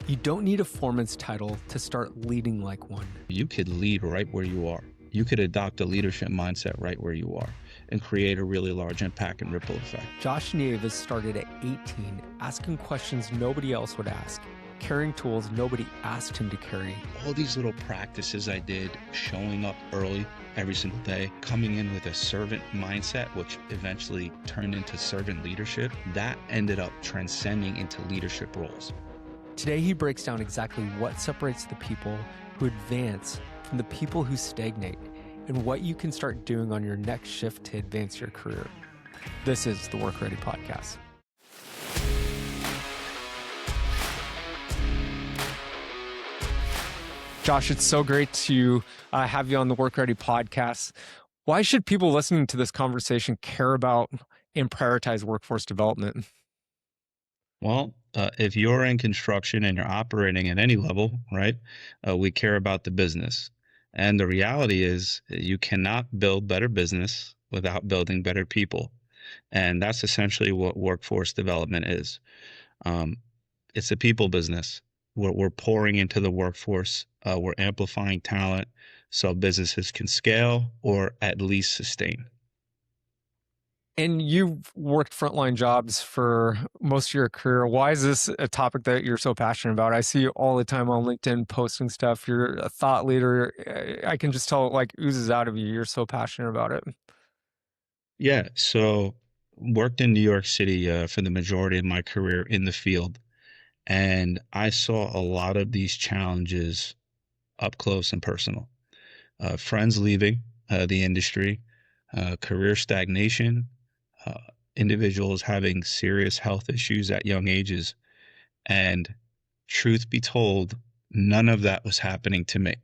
You don't need a foreman's title to start leading like one. You could lead right where you are. You could adopt a leadership mindset right where you are and create a really large impact and ripple effect. Josh Nieves started at 18, asking questions nobody else would ask, carrying tools nobody asked him to carry. All these little practices I did, showing up early every single day, coming in with a servant mindset, which eventually turned into servant leadership, that ended up transcending into leadership roles. Today, he breaks down exactly what separates the people who advance from the people who stagnate and what you can start doing on your next shift to advance your career. This is the WorkReady Podcast. Josh, it's so great to have you on the WorkReady Podcast. Why should people listening to this conversation care about and prioritize workforce development? Well, if you're in construction and you're operating at any level, right, we care about the business. And the reality is you cannot build better business without building better people. And that's essentially what workforce development is. It's a people business. We're pouring into the workforce. We're amplifying talent so businesses can scale or at least sustain. And you've worked frontline jobs for most of your career. Why is this a topic that you're so passionate about? I see you all the time on LinkedIn posting stuff. You're a thought leader. I can just tell it like oozes out of you. You're so passionate about it. Yeah, so worked in New York City for the majority of my career in the field. And I saw a lot of these challenges up close and personal. Friends leaving the industry, career stagnation, individuals having serious health issues at young ages. And truth be told, none of that was happening to me.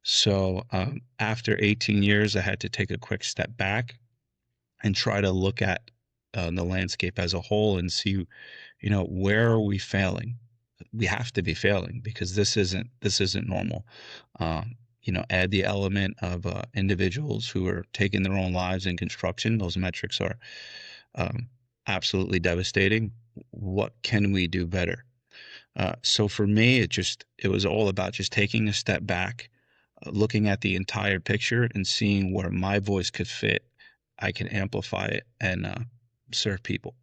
So after 18 years, I had to take a quick step back and try to look at the landscape as a whole and see, where are we failing? We have to be failing because this isn't normal. Add the element of individuals who are taking their own lives in construction. Those metrics are absolutely devastating. What can we do better? So for me, it was all about just taking a step back, looking at the entire picture and seeing where my voice could fit. I can amplify it and serve people.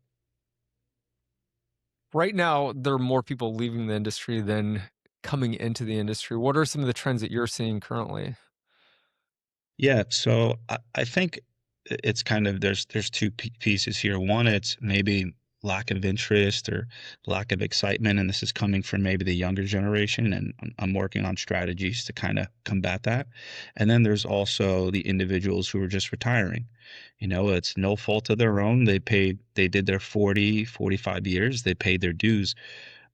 Right now, there are more people leaving the industry than coming into the industry. What are some of the trends that you're seeing currently? Yeah, so I think it's kind of there's two pieces here. One, it's maybe lack of interest or lack of excitement, and this is coming from maybe the younger generation, and I'm working on strategies to kind of combat that. And then there's also the individuals who are just retiring. It's no fault of their own. They did their 40, 45 years, they paid their dues.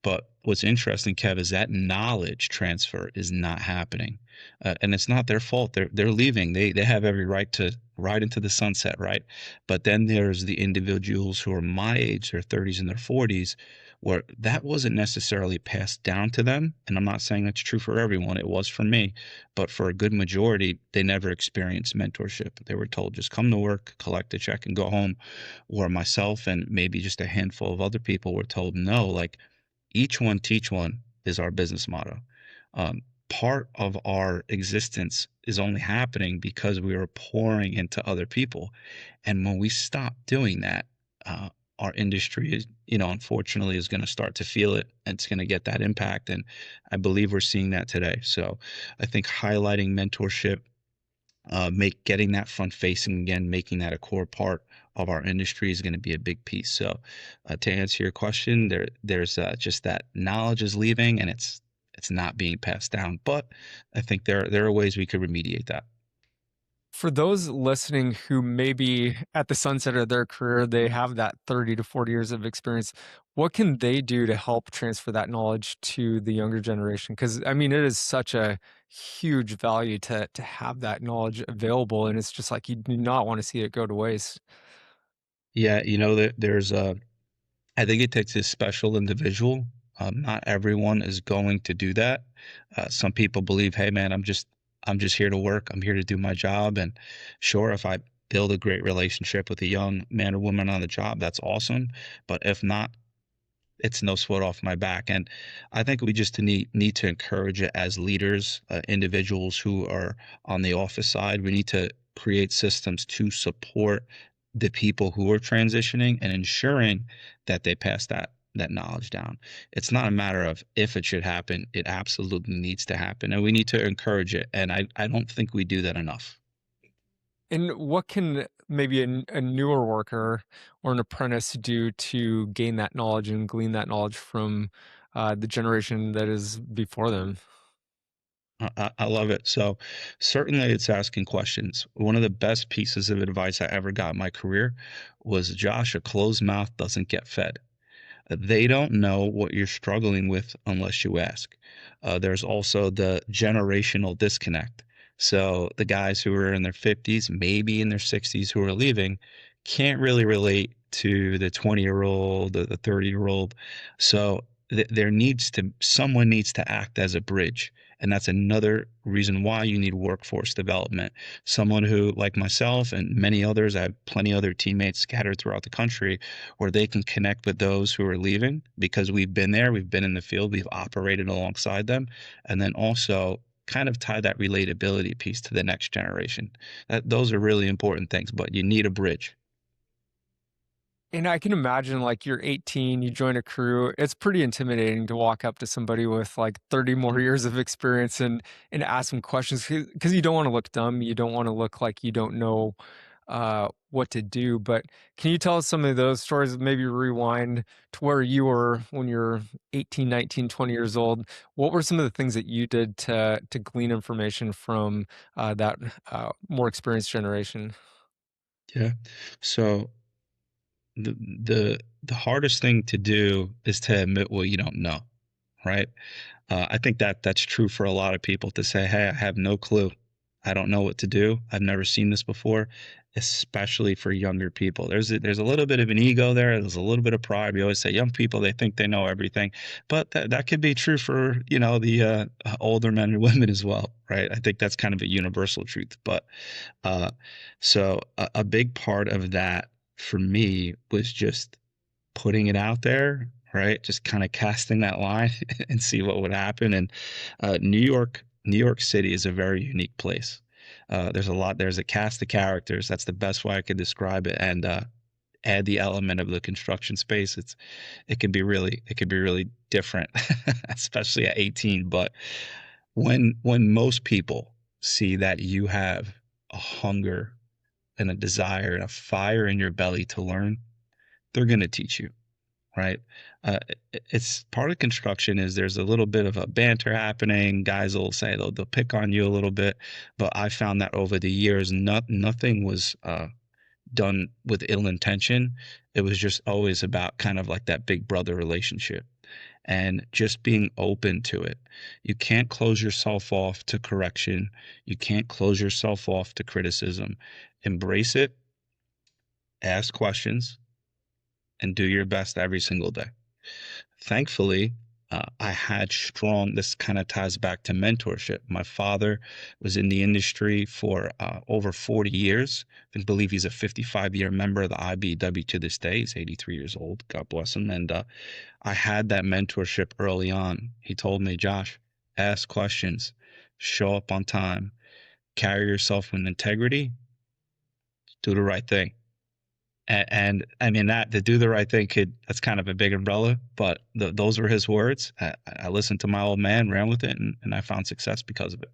But what's interesting, Kev, is that knowledge transfer is not happening, and it's not their fault. They're leaving. They have every right to ride into the sunset, right? But then there's the individuals who are my age, their 30s and their 40s, where that wasn't necessarily passed down to them. And I'm not saying that's true for everyone. It was for me, but for a good majority, they never experienced mentorship. They were told just come to work, collect a check, and go home. Or myself and maybe just a handful of other people were told no, like. Each one, teach one is our business motto. Part of our existence is only happening because we are pouring into other people. And when we stop doing that, our industry is, unfortunately is going to start to feel it, and it's going to get that impact. And I believe we're seeing that today. So I think highlighting mentorship, getting that front facing again, making that a core part of our industry is going to be a big piece. So to answer your question, there's just that knowledge is leaving and it's not being passed down. But I think there are ways we could remediate that. For those listening who may be at the sunset of their career, they have that 30 to 40 years of experience, what can they do to help transfer that knowledge to the younger generation? Because, it is such a huge value to have that knowledge available. And it's just like you do not want to see it go to waste. Yeah, there's I think it takes a special individual. Not everyone is going to do that. Some people believe, hey man, I'm just here to work. I'm here to do my job. And sure, if I build a great relationship with a young man or woman on the job, that's awesome. But if not, it's no sweat off my back. And I think we just need to encourage it as leaders, individuals who are on the office side. We need to create systems to support the people who are transitioning and ensuring that they pass that knowledge down. It's not a matter of if it should happen. It absolutely needs to happen. And we need to encourage it. And I don't think we do that enough. And what can maybe a newer worker or an apprentice do to gain that knowledge and glean that knowledge from the generation that is before them? I love it. So certainly it's asking questions. One of the best pieces of advice I ever got in my career was, Josh, a closed mouth doesn't get fed. They don't know what you're struggling with unless you ask. There's also the generational disconnect. So the guys who are in their 50s, maybe in their 60s, who are leaving, can't really relate to the 20-year-old or the 30-year-old. So there needs to someone needs to act as a bridge. And that's another reason why you need workforce development. Someone who, like myself and many others, I have plenty of other teammates scattered throughout the country, where they can connect with those who are leaving because we've been there, we've been in the field, we've operated alongside them, and then also kind of tie that relatability piece to the next generation. Those are really important things, but you need a bridge. And I can imagine like you're 18, you join a crew. It's pretty intimidating to walk up to somebody with like 30 more years of experience and ask them questions because you don't want to look dumb. You don't want to look like you don't know what to do. But can you tell us some of those stories? Maybe rewind to where you were when you're 18, 19, 20 years old. What were some of the things that you did to glean information from that more experienced generation? Yeah. So the hardest thing to do is to admit what you don't know, right? I think that that's true for a lot of people, to say, "Hey, I have no clue. I don't know what to do. I've never seen this before," especially for younger people. There's a little bit of an ego there. There's a little bit of pride. We always say young people, they think they know everything, but that could be true for, the older men and women as well, right? I think that's kind of a universal truth. But uh, so a big part of that for me was just putting it out there, right? Just kind of casting that line and see what would happen. And New York City is a very unique place. There's a cast of characters. That's the best way I could describe it. And add the element of the construction space. It can be really different, especially at 18. But when most people see that you have a hunger and a desire and a fire in your belly to learn, they're going to teach you, right? It's part of construction is there's a little bit of a banter happening. Guys will say they'll pick on you a little bit, but I found that over the years, nothing was done with ill intention. It was just always about kind of like that big brother relationship and just being open to it. You can't close yourself off to correction. You can't close yourself off to criticism. Embrace it, ask questions, and do your best every single day. Thankfully, I had strong, this kind of ties back to mentorship. My father was in the industry for over 40 years. I believe he's a 55-year member of the IBEW to this day. He's 83 years old. God bless him. And I had that mentorship early on. He told me, Josh, ask questions, show up on time, carry yourself with integrity, do the right thing. And I mean that to do the right thing that's kind of a big umbrella, but those were his words. I listened to my old man, ran with it, and I found success because of it.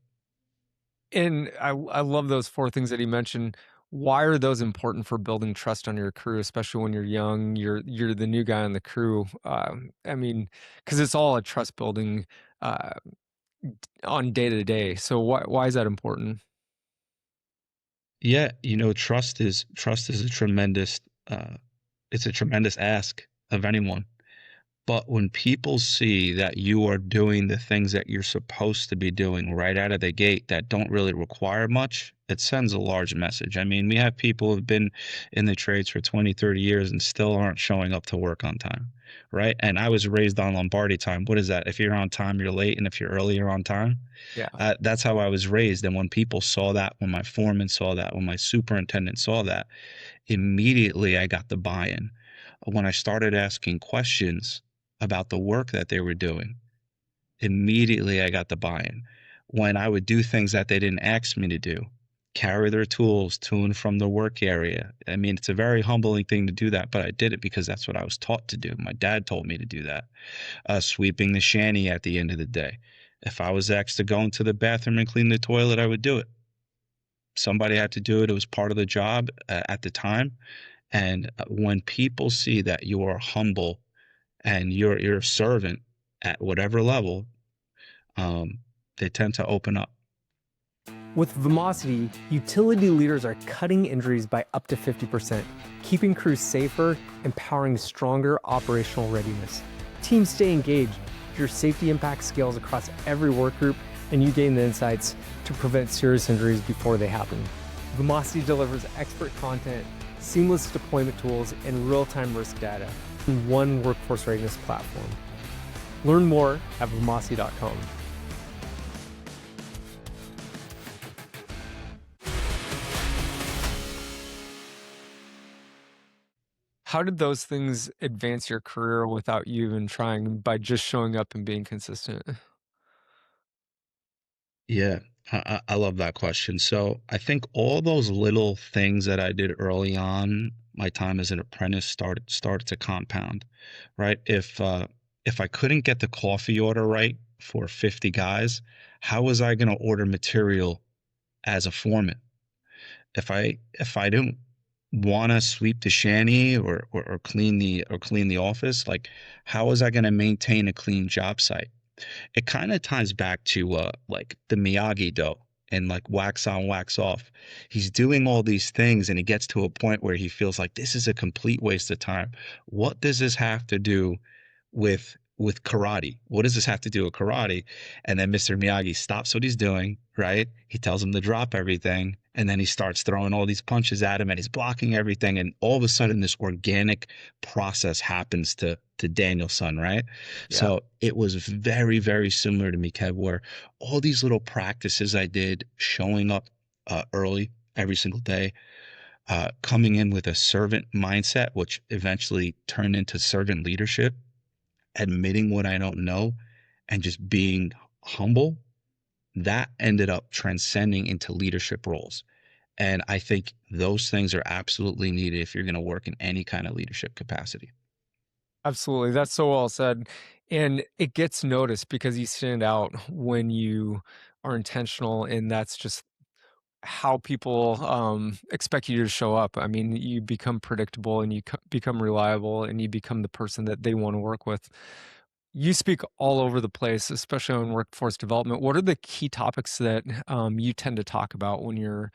And I love those 4 things that he mentioned. Why are those important for building trust on your crew, especially when you're young, you're the new guy on the crew? I mean, because it's all a trust building, uh, on day to day. So why is that important? Yeah, trust is a tremendous it's a tremendous ask of anyone. But when people see that you are doing the things that you're supposed to be doing right out of the gate that don't really require much, it sends a large message. I mean, we have people who've been in the trades for 20, 30 years and still aren't showing up to work on time, right? And I was raised on Lombardi time. What is that? If you're on time, you're late, and if you're early, you're on time. Yeah. That's how I was raised. And when people saw that, when my foreman saw that, when my superintendent saw that, immediately I got the buy-in. When I started asking questions, about the work that they were doing, immediately I got the buy-in. When I would do things that they didn't ask me to do, carry their tools to and from the work area. I mean, it's a very humbling thing to do that, but I did it because that's what I was taught to do. My dad told me to do that. Sweeping the shanty at the end of the day. If I was asked to go into the bathroom and clean the toilet, I would do it. Somebody had to do it. It was part of the job at the time. And when people see that you are humble and you're a servant at whatever level, um, they tend to open up. With Vimosity, utility leaders are cutting injuries by up to 50%, keeping crews safer, empowering stronger operational readiness. Teams stay engaged, your safety impact scales across every work group, and you gain the insights to prevent serious injuries before they happen. Vimosity delivers expert content, seamless deployment tools, and real-time risk data in one workforce readiness platform. Learn more at vimosity.com. How did those things advance your career without you even trying by just showing up and being consistent? Yeah, I love that question. So I think all those little things that I did early on, my time as an apprentice started to compound, right? If I couldn't get the coffee order right for 50 guys, how was I going to order material as a foreman? If I didn't want to sweep the shanty or clean the office, like how was I going to maintain a clean job site? It kind of ties back to like the Miyagi Do and like wax on, wax off. He's doing all these things and he gets to a point where he feels like this is a complete waste of time. What does this have to do with karate? What does this have to do with karate? And then Mr. Miyagi stops what he's doing, right? He tells him to drop everything, and then he starts throwing all these punches at him and he's blocking everything, and all of a sudden this organic process happens to Danielson, right? Yeah. So it was very, very similar to me, Kev, where all these little practices I did, showing up early every single day, coming in with a servant mindset, which eventually turned into servant leadership, admitting what I don't know, and just being humble, that ended up transcending into leadership roles. And I think those things are absolutely needed if you're going to work in any kind of leadership capacity. Absolutely. That's so well said. And it gets noticed because you stand out when you are intentional, and that's just how people expect you to show up. I mean, you become predictable and you become reliable and you become the person that they want to work with. You speak all over the place, especially on workforce development. What are the key topics that you tend to talk about when you're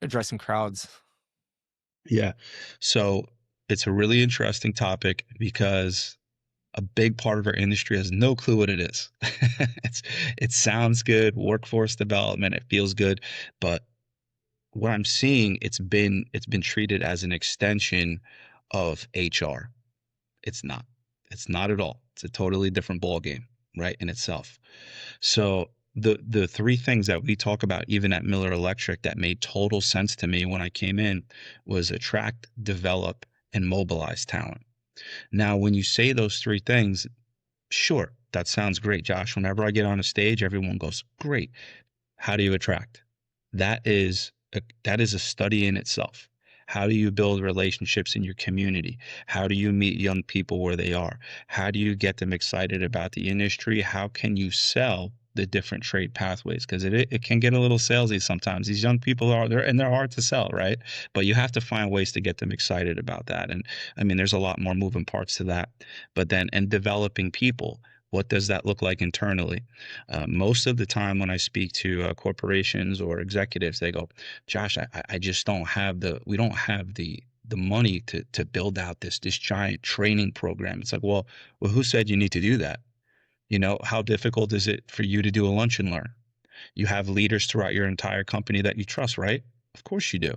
addressing crowds? Yeah. So it's a really interesting topic because a big part of our industry has no clue what it is. it's it sounds good, workforce development, it feels good, but what I'm seeing, it's been treated as an extension of HR. It's not. It's not at all. It's a totally different ballgame, right, in itself. So the three things that we talk about, even at Miller Electric, that made total sense to me when I came in was attract, develop, and mobilize talent. Now, when you say those three things, sure, that sounds great, Josh. Whenever I get on a stage, everyone goes, great. How do you attract? That is a study in itself. How do you build relationships in your community? How do you meet young people where they are? How do you get them excited about the industry? How can you sell the different trade pathways? Because it can get a little salesy sometimes. These young people are there and they're hard to sell, right? But you have to find ways to get them excited about that. And I mean, there's a lot more moving parts to that. But then, and developing people, what does that look like internally? Most of the time when I speak to corporations or executives, they go, Josh, I just don't have we don't have the money to build out this giant training program. It's like, well, who said you need to do that? You know, how difficult is it for you to do a lunch and learn? You have leaders throughout your entire company that you trust, right? Of course you do.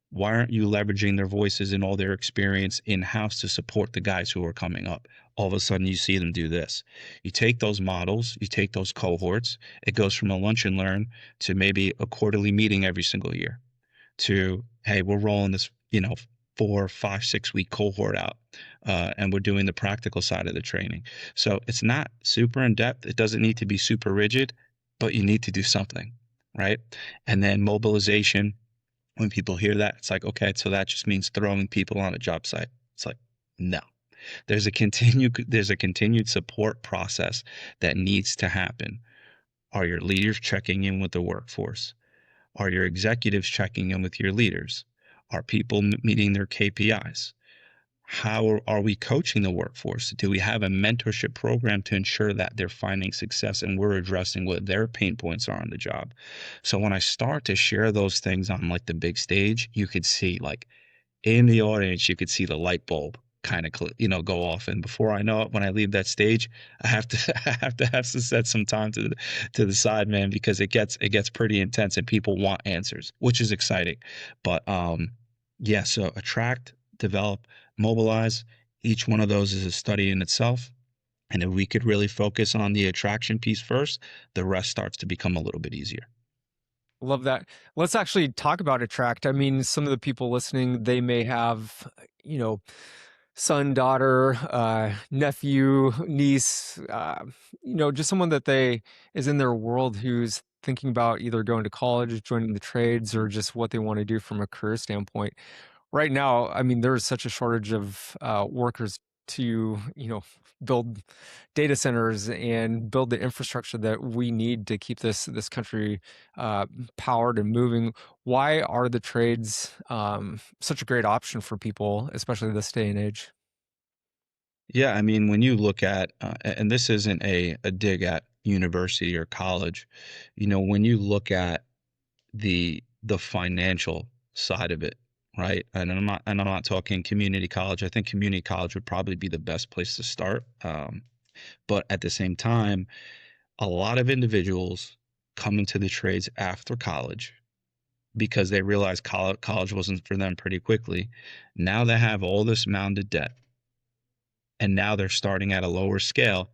Why aren't you leveraging their voices and all their experience in-house to support the guys who are coming up? All of a sudden you see them do this. You take those models, you take those cohorts, it goes from a lunch and learn to maybe a quarterly meeting every single year to, hey, we're rolling this, 4, 5, 6 week cohort out, and we're doing the practical side of the training. So it's not super in depth. It doesn't need to be super rigid, but you need to do something, right? And then mobilization. When people hear that, it's like, okay, so that just means throwing people on a job site. It's like, no. There's a continued support process that needs to happen. Are your leaders checking in with the workforce? Are your executives checking in with your leaders? Are people meeting their KPIs? How are we coaching the workforce? Do we have a mentorship program to ensure that they're finding success and we're addressing what their pain points are on the job? So when I start to share those things on like the big stage, you could see like in the audience, you could see the light bulb kind of go off. And before I know it, when I leave that stage, I have to have to set some time to the side, man, because it gets pretty intense and people want answers, which is exciting. But yeah, so attract, develop, mobilize. Each one of those is a study in itself. And if we could really focus on the attraction piece first, the rest starts to become a little bit easier. Love that. Let's actually talk about attract. I mean, some of the people listening, they may have, you know, son, daughter, nephew, niece, just someone that they is in their world who's thinking about either going to college, joining the trades, or just what they want to do from a career standpoint. Right now, I mean, there is such a shortage of workers to, build data centers and build the infrastructure that we need to keep this country powered and moving. Why are the trades such a great option for people, especially this day and age? Yeah, I mean, when you look at, and this isn't a dig at university or college, when you look at the financial side of it, right? And I'm not talking community college. I think community college would probably be the best place to start. But at the same time, a lot of individuals come into the trades after college because they realize college wasn't for them pretty quickly. Now they have all this mounted debt, and now they're starting at a lower scale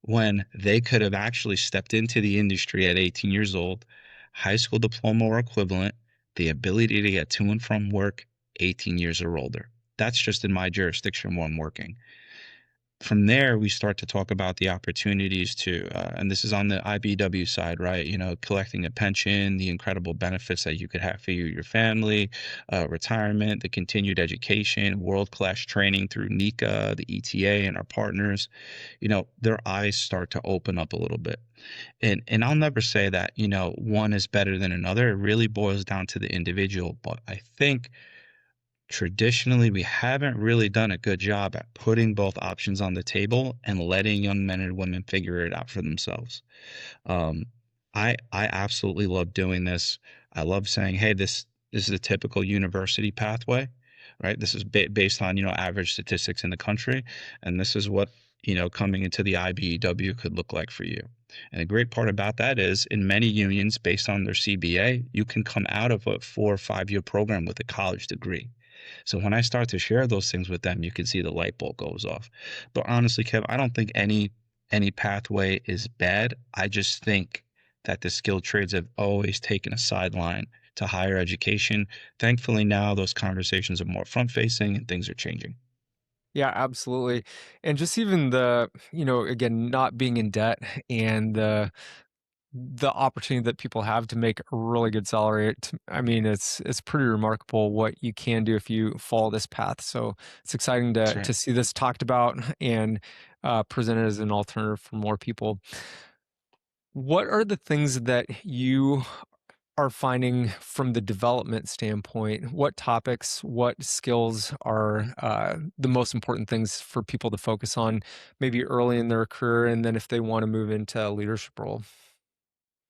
when they could have actually stepped into the industry at 18 years old, high school diploma or equivalent, the ability to get to and from work 18 years or older. That's just in my jurisdiction where I'm working. From there, we start to talk about the opportunities to, and this is on the IBW side, right? Collecting a pension, the incredible benefits that you could have for you, your family, retirement, the continued education, world-class training through NICA, the ETA, and our partners. Their eyes start to open up a little bit. And I'll never say that, one is better than another. It really boils down to the individual. But I think traditionally, we haven't really done a good job at putting both options on the table and letting young men and women figure it out for themselves. Um, I absolutely love doing this. I love saying, hey, this is a typical university pathway, right? This is based on average statistics in the country, and this is what coming into the IBEW could look like for you. And the great part about that is, in many unions, based on their CBA, you can come out of a 4 or 5 year program with a college degree. So when I start to share those things with them, you can see the light bulb goes off. But honestly, Kev, I don't think any pathway is bad. I just think that the skilled trades have always taken a sideline to higher education. Thankfully, now those conversations are more front facing and things are changing. Yeah, absolutely. And just even again, not being in debt and the opportunity that people have to make a really good salary. I mean, it's pretty remarkable what you can do if you follow this path. So it's exciting That's to right. to see this talked about and presented as an alternative for more people. What are the things that you are finding from the development standpoint? What topics, what skills are the most important things for people to focus on, maybe early in their career, and then if they want to move into a leadership role?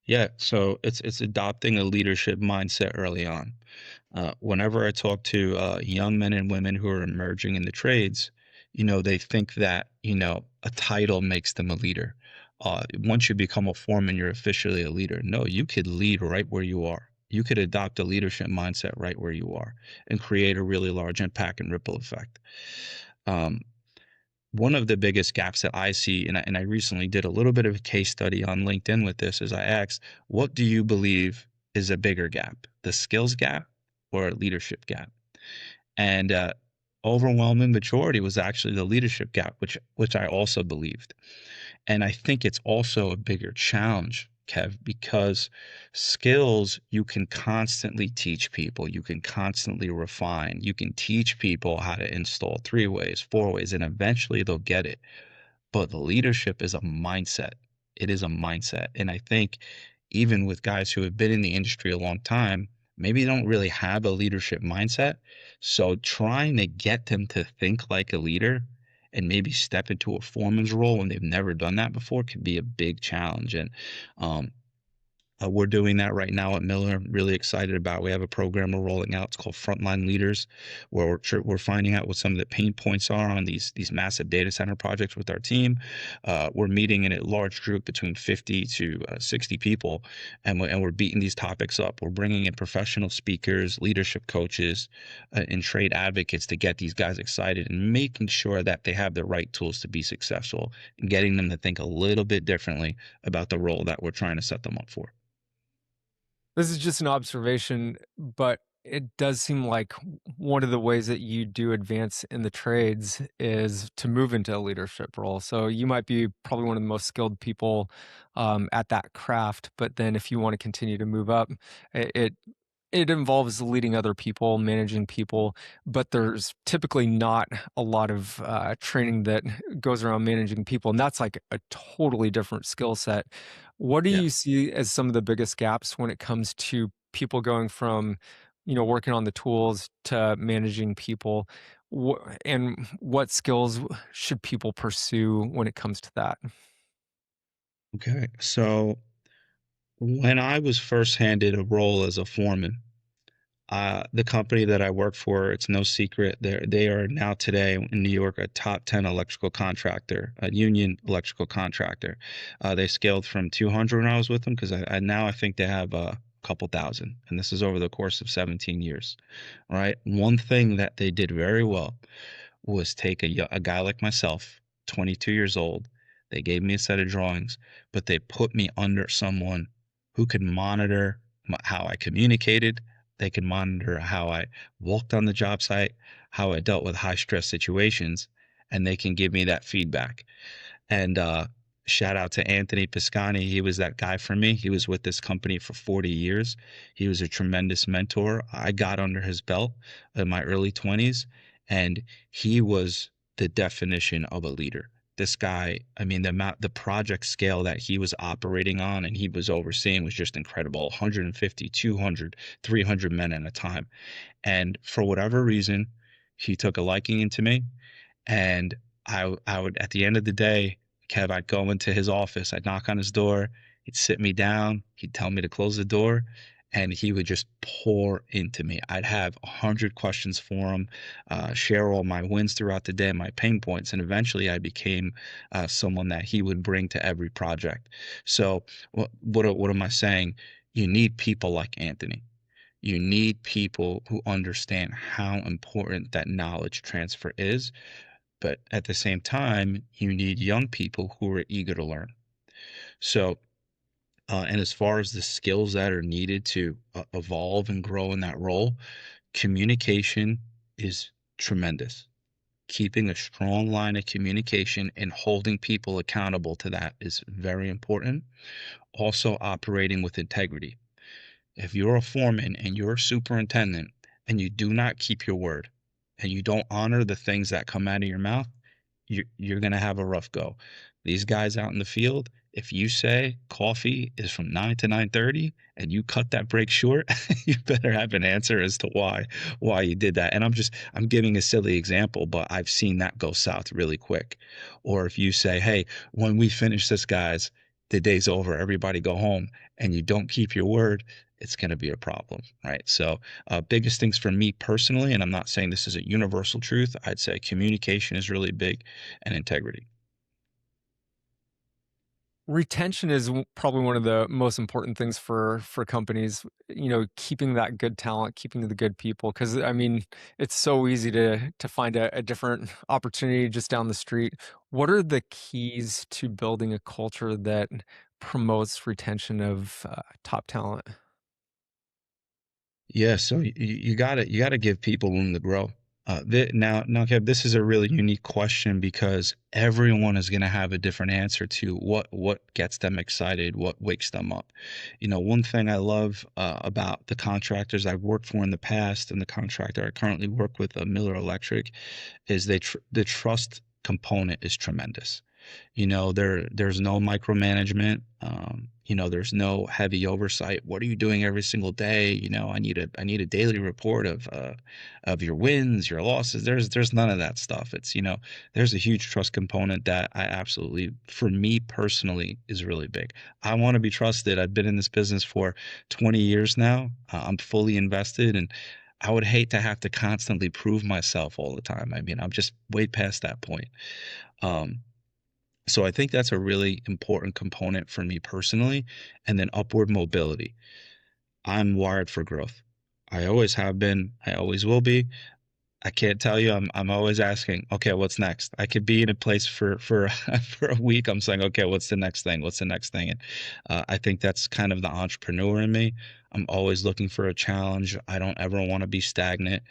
Yeah, so it's adopting a leadership mindset early on. Whenever I talk to young men and women who are emerging in the trades, they think that a title makes them a leader. Once you become a foreman, you're officially a leader. No, you could lead right where you are. You could adopt a leadership mindset right where you are and create a really large impact and ripple effect. Um, One of the biggest gaps that I see, and I recently did a little bit of a case study on LinkedIn with this, is I asked, what do you believe is a bigger gap, the skills gap or a leadership gap? And overwhelming majority was actually the leadership gap, which I also believed. And I think it's also a bigger challenge, Kev, because skills you can constantly teach people, you can constantly refine, you can teach people how to install three ways, four ways, and eventually they'll get it. But the leadership is a mindset. It is a mindset. And I think even with guys who have been in the industry a long time, maybe they don't really have a leadership mindset. So trying to get them to think like a leader and maybe step into a foreman's role when they've never done that before can be a big challenge. And um, we're doing that right now at Miller. I'm really excited about. We have a program we're rolling out. It's called Frontline Leaders, where we're finding out what some of the pain points are on these massive data center projects with our team. We're meeting in a large group between 50 to 60 people, and we're beating these topics up. We're bringing in professional speakers, leadership coaches, and trade advocates to get these guys excited and making sure that they have the right tools to be successful and getting them to think a little bit differently about the role that we're trying to set them up for. This is just an observation, but it does seem like one of the ways that you do advance in the trades is to move into a leadership role. So you might be probably one of the most skilled people at that craft, but then if you want to continue to move up, it it involves leading other people, managing people, but there's typically not a lot of training that goes around managing people, and that's like a totally different skill set. What do Yeah. you see as some of the biggest gaps when it comes to people going from, working on the tools to managing people? And what skills should people pursue when it comes to that? Okay. So when I was first handed a role as a foreman, the company that I work for, it's no secret, they are now today in New York a top 10 electrical contractor, a union electrical contractor. They scaled from 200 when I was with them because I now I think they have a couple thousand, and this is over the course of 17 years. Right. One thing that they did very well was take a guy like myself, 22 years old. They gave me a set of drawings, but they put me under someone who could monitor how I communicated. They could monitor how I walked on the job site, how I dealt with high stress situations, and they can give me that feedback. And shout out to Anthony Piscani. He was that guy for me. He was with this company for 40 years. He was a tremendous mentor. I got under his belt in my early 20s, and he was the definition of a leader. This guy, I mean, the project scale that he was operating on and he was overseeing was just incredible. 150, 200, 300 men at a time. And for whatever reason, he took a liking into me, and I would, at the end of the day, Kev, I'd go into his office, I'd knock on his door, he'd sit me down, he'd tell me to close the door, and he would just pour into me. I'd have 100 questions for him, share all my wins throughout the day, my pain points, and eventually I became someone that he would bring to every project. So what am I saying? You need people like Anthony. You need people who understand how important that knowledge transfer is, but at the same time, you need young people who are eager to learn. So, and as far as the skills that are needed to evolve and grow in that role, communication is tremendous. Keeping a strong line of communication and holding people accountable to that is very important. Also, operating with integrity. If you're a foreman and you're a superintendent and you do not keep your word and you don't honor the things that come out of your mouth, you're going to have a rough go. These guys out in the field, if you say coffee is from 9 to 9:30 and you cut that break short, you better have an answer as to why you did that. And I'm giving a silly example, but I've seen that go south really quick. Or if you say, "Hey, when we finish this, guys, the day's over, everybody go home," and you don't keep your word, it's going to be a problem, right? So, biggest things for me personally, and I'm not saying this is a universal truth, I'd say communication is really big and integrity. Retention is probably one of the most important things for companies, keeping that good talent, keeping the good people. Because I mean, it's so easy to find a different opportunity just down the street. What are the keys to building a culture that promotes retention of top talent? Yeah, so you got to give people room to grow. Now, Kev, this is a really unique question because everyone is going to have a different answer to what gets them excited, what wakes them up. One thing I love about the contractors I've worked for in the past and the contractor I currently work with, Miller Electric, is the trust component is tremendous. There's no micromanagement. There's no heavy oversight. What are you doing every single day? I need a daily report of your wins, your losses. There's none of that stuff. There's a huge trust component that I absolutely, for me personally, is really big. I want to be trusted. I've been in this business for 20 years now. I'm fully invested, and I would hate to have to constantly prove myself all the time. I mean, I'm just way past that point. Um, so I think that's a really important component for me personally. And then upward mobility. I'm wired for growth. I always have been. I always will be. I can't tell you. I'm always asking, okay, what's next? I could be in a place for for a week. I'm saying, okay, what's the next thing? What's the next thing? And I think that's kind of the entrepreneur in me. I'm always looking for a challenge. I don't ever want to be stagnant.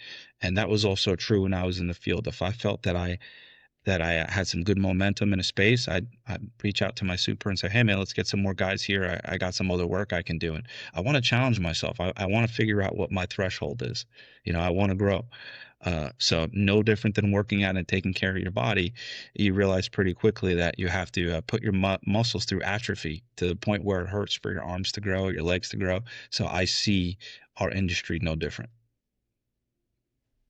And that was also true when I was in the field. If I felt that I had some good momentum in a space, I'd reach out to my super and say, hey, man, let's get some more guys here. I got some other work I can do. And I want to challenge myself. I want to figure out what my threshold is. I want to grow. So no different than working out and taking care of your body. You realize pretty quickly that you have to put your muscles through atrophy to the point where it hurts for your arms to grow, your legs to grow. So I see our industry no different.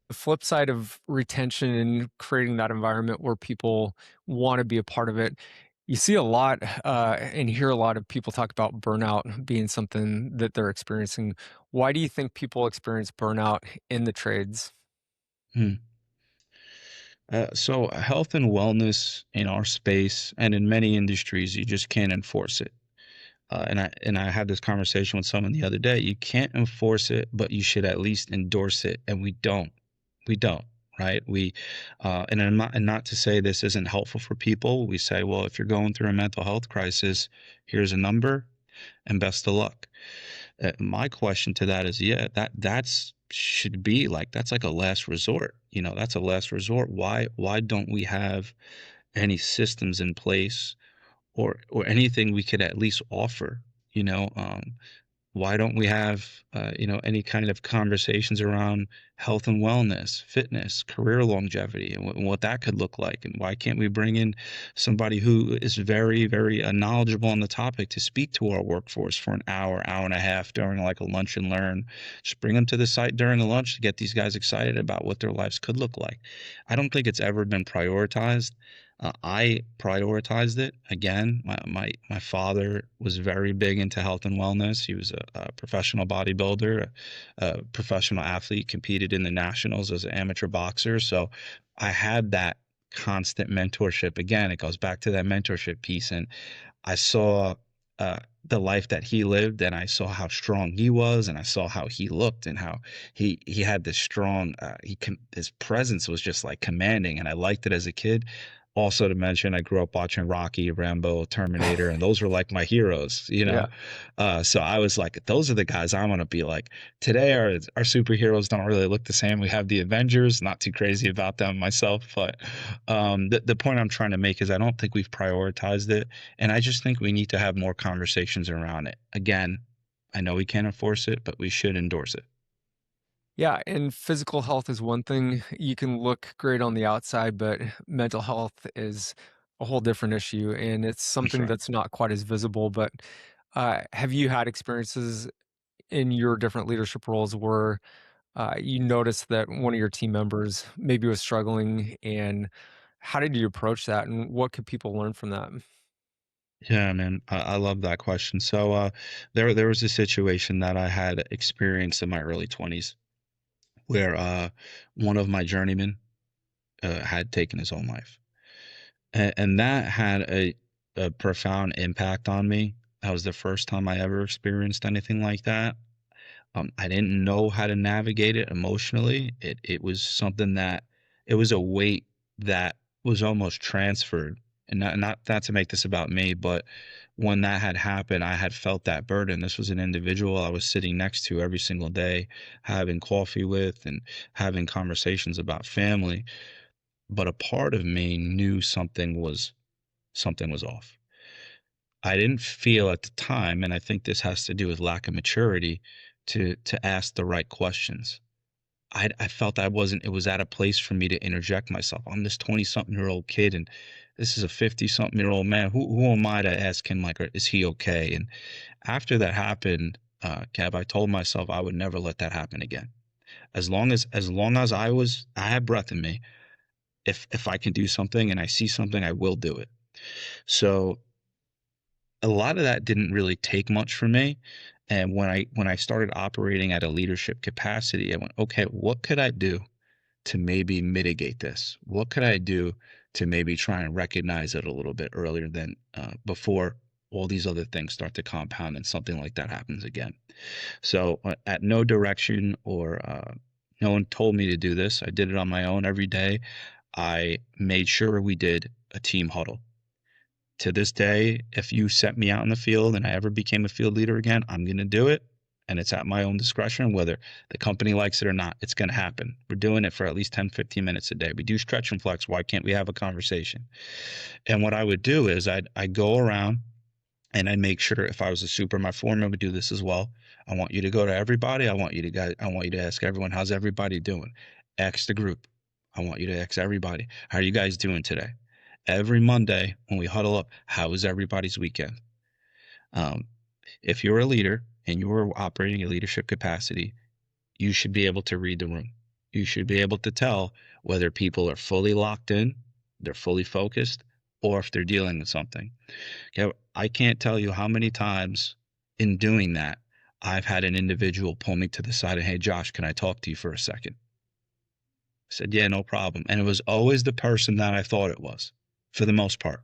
The flip side of retention and creating that environment where people want to be a part of it, you see a lot and hear a lot of people talk about burnout being something that they're experiencing. Why do you think people experience burnout in the trades? Hmm. So health and wellness in our space and in many industries, you just can't enforce it. And I had this conversation with someone the other day. You can't enforce it, but you should at least endorse it, and we don't. We don't, right? And not to say this isn't helpful for people. We say, well, if you're going through a mental health crisis, here's a number, and best of luck. My question to that is, yeah, that's should be like that's like a last resort. That's a last resort. Why don't we have any systems in place or anything we could at least offer? You know, why don't we have any kind of conversations around health and wellness, fitness, career longevity, and what that could look like? And why can't we bring in somebody who is very, very knowledgeable on the topic to speak to our workforce for an hour and a half during like a lunch and learn? Just bring them to the site during a lunch to get these guys excited about what their lives could look like. I don't think it's ever been prioritized. I prioritized it. Again, my father was very big into health and wellness. He was a professional bodybuilder, a professional athlete, competed in the nationals as an amateur boxer. So I had that constant mentorship. Again, it goes back to that mentorship piece. And I saw the life that he lived, and I saw how strong he was, and I saw how he looked, and how he had this strong. His presence was just like commanding, and I liked it as a kid. Also to mention, I grew up watching Rocky, Rambo, Terminator, and those were like my heroes, Yeah. So I was like, those are the guys I want to be like. Today, our superheroes don't really look the same. We have the Avengers, not too crazy about them myself, but the point I'm trying to make is I don't think we've prioritized it, and I just think we need to have more conversations around it. Again, I know we can't enforce it, but we should endorse it. Yeah, and physical health is one thing. You can look great on the outside, but mental health is a whole different issue, and it's For something sure. that's not quite as visible. But have you had experiences in your different leadership roles where you noticed that one of your team members maybe was struggling, and how did you approach that, and what could people learn from that? Yeah, man, I love that question. So there was a situation that I had experienced in my early 20s where one of my journeymen had taken his own life. And that had a profound impact on me. That was the first time I ever experienced anything like that. I didn't know how to navigate it emotionally. It was something that it was a weight that was almost transferred and not to make this about me, but when that had happened, I had felt that burden. This was an individual I was sitting next to every single day, having coffee with and having conversations about family. But a part of me knew something was off. I didn't feel at the time, and I think this has to do with lack of maturity, to ask the right questions. I felt I wasn't, it was at a place for me to interject myself. I'm this 20-something-year-old kid, and this is a 50-something-year-old man. Who am I to ask him, like, is he okay? And after that happened, Kev, I told myself I would never let that happen again. As long as I had breath in me, if I can do something and I see something, I will do it. So a lot of that didn't really take much for me. And when I started operating at a leadership capacity, I went, okay, what could I do to maybe mitigate this? What could I do to maybe try and recognize it a little bit earlier than before all these other things start to compound and something like that happens again? So at no direction or no one told me to do this. I did it on my own every day. I made sure we did a team huddle. To this day, if you set me out in the field and I ever became a field leader again, I'm going to do it. And it's at my own discretion, whether the company likes it or not. It's going to happen. We're doing it for at least 10, 15 minutes a day. We do stretch and flex. Why can't we have a conversation? And what I would do is I'd go around and I'd make sure, if I was a super, my foreman would do this as well. I want you to go to everybody. I want you to ask everyone, how's everybody doing? Ask the group. I want you to ask everybody, how are you guys doing today? Every Monday when we huddle up, how was everybody's weekend? Um, if you're a leader and you are operating a leadership capacity, you should be able to read the room. You should be able to tell whether people are fully locked in, they're fully focused, or if they're dealing with something. Okay, I can't tell you how many times in doing that, I've had an individual pull me to the side and, hey, Josh, can I talk to you for a second? I said, yeah, no problem. And it was always the person that I thought it was, for the most part,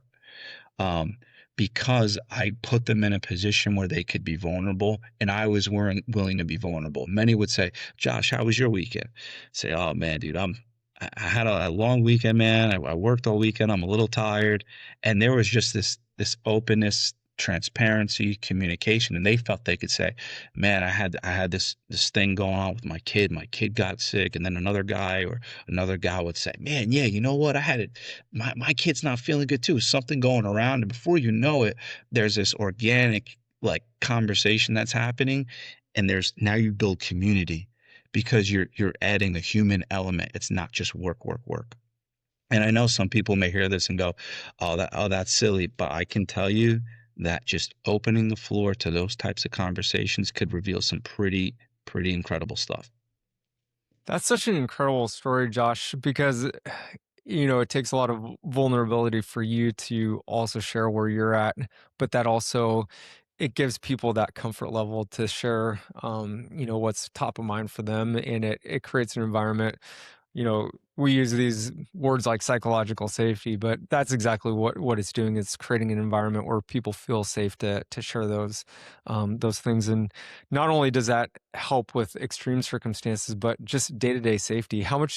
um, because I put them in a position where they could be vulnerable, and I was willing to be vulnerable. Many would say, Josh, how was your weekend? Say, oh man, dude, I had a long weekend, man. I worked all weekend. I'm a little tired. And there was just this openness, transparency, communication, and they felt they could say, man, I had this thing going on with my kid. My kid got sick. And then another guy would say, man, yeah, you know what? I had it. My kid's not feeling good too. Something going around. And before you know it, there's this organic, like, conversation that's happening. And now you build community because you're adding a human element. It's not just work, work, work. And I know some people may hear this and go, that's silly. But I can tell you that just opening the floor to those types of conversations could reveal some pretty incredible stuff. That's such an incredible story, Josh, because it takes a lot of vulnerability for you to also share where you're at, but that also, it gives people that comfort level to share, what's top of mind for them, and it creates an environment. We use these words like psychological safety, but that's exactly what it's doing. It's creating an environment where people feel safe to share those things. And not only does that help with extreme circumstances, but just day-to-day safety. Or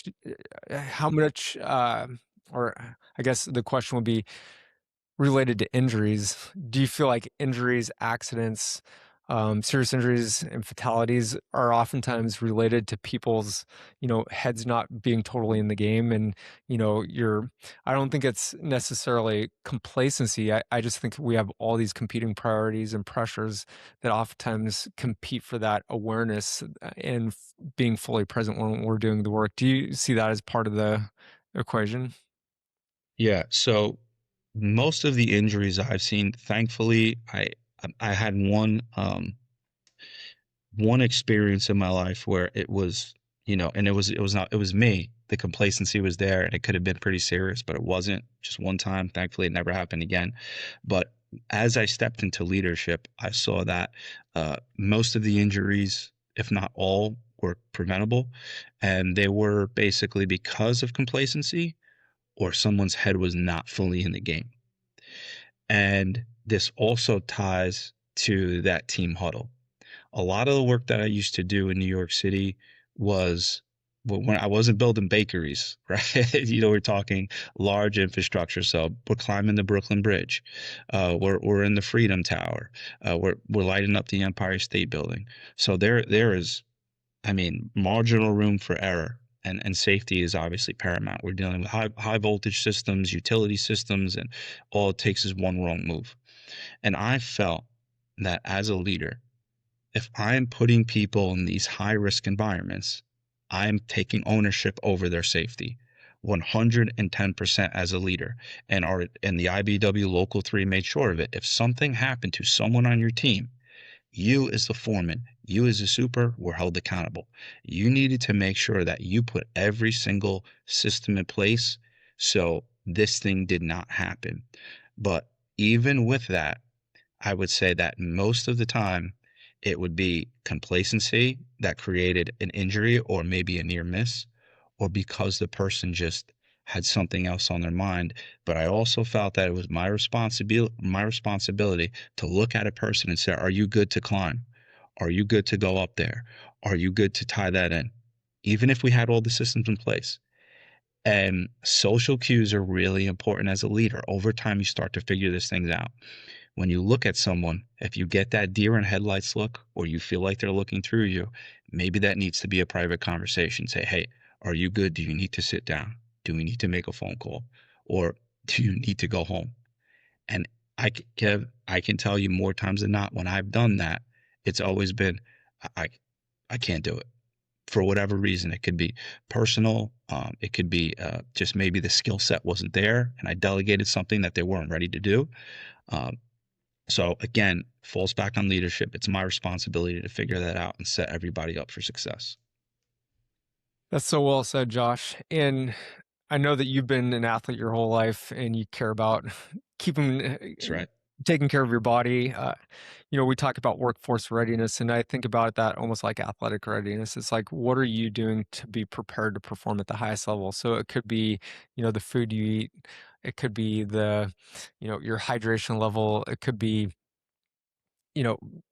I guess the question would be, related to injuries, do you feel like injuries, accidents, serious injuries and fatalities are oftentimes related to people's, heads not being totally in the game? And, I don't think it's necessarily complacency. I just think we have all these competing priorities and pressures that oftentimes compete for that awareness and being fully present when we're doing the work. Do you see that as part of the equation? Yeah. So most of the injuries I've seen, thankfully, I had one experience in my life where it was, and it was me. The complacency was there, and it could have been pretty serious, but it wasn't. Just one time. Thankfully, it never happened again. But as I stepped into leadership, I saw that most of the injuries, if not all, were preventable, and they were basically because of complacency or someone's head was not fully in the game. And this also ties to that team huddle. A lot of the work that I used to do in New York City was when I wasn't building bakeries, right? We're talking large infrastructure. So we're climbing the Brooklyn Bridge. We're in the Freedom Tower. We're lighting up the Empire State Building. So there is, I mean, marginal room for error. And safety is obviously paramount. We're dealing with high voltage systems, utility systems, and all it takes is one wrong move. And I felt that as a leader, if I'm putting people in these high risk environments, I'm taking ownership over their safety 110% as a leader. And the IBW Local 3 made sure of it. If something happened to someone on your team, you as the foreman, you as a super were held accountable. You needed to make sure that you put every single system in place so this thing did not happen. But even with that, I would say that most of the time it would be complacency that created an injury or maybe a near miss, or because the person just had something else on their mind. But I also felt that it was my responsibility to look at a person and say, are you good to climb? Are you good to go up there? Are you good to tie that in? Even if we had all the systems in place. And social cues are really important as a leader. Over time, you start to figure these things out. When you look at someone, if you get that deer in headlights look, or you feel like they're looking through you, maybe that needs to be a private conversation. Say, hey, are you good? Do you need to sit down? Do we need to make a phone call? Or do you need to go home? And I can tell you more times than not, when I've done that, it's always been, I, I can't do it for whatever reason. It could be personal. It could be just maybe the skill set wasn't there and I delegated something that they weren't ready to do. Um, so again, falls back on leadership. It's my responsibility to figure that out and set everybody up for success. That's so well said, Josh. And I know that you've been an athlete your whole life and you care about keeping, That's right. taking care of your body. We talk about workforce readiness, and I think about that almost like athletic readiness. It's like, what are you doing to be prepared to perform at the highest level? So it could be, the food you eat. It could be your hydration level. It could be,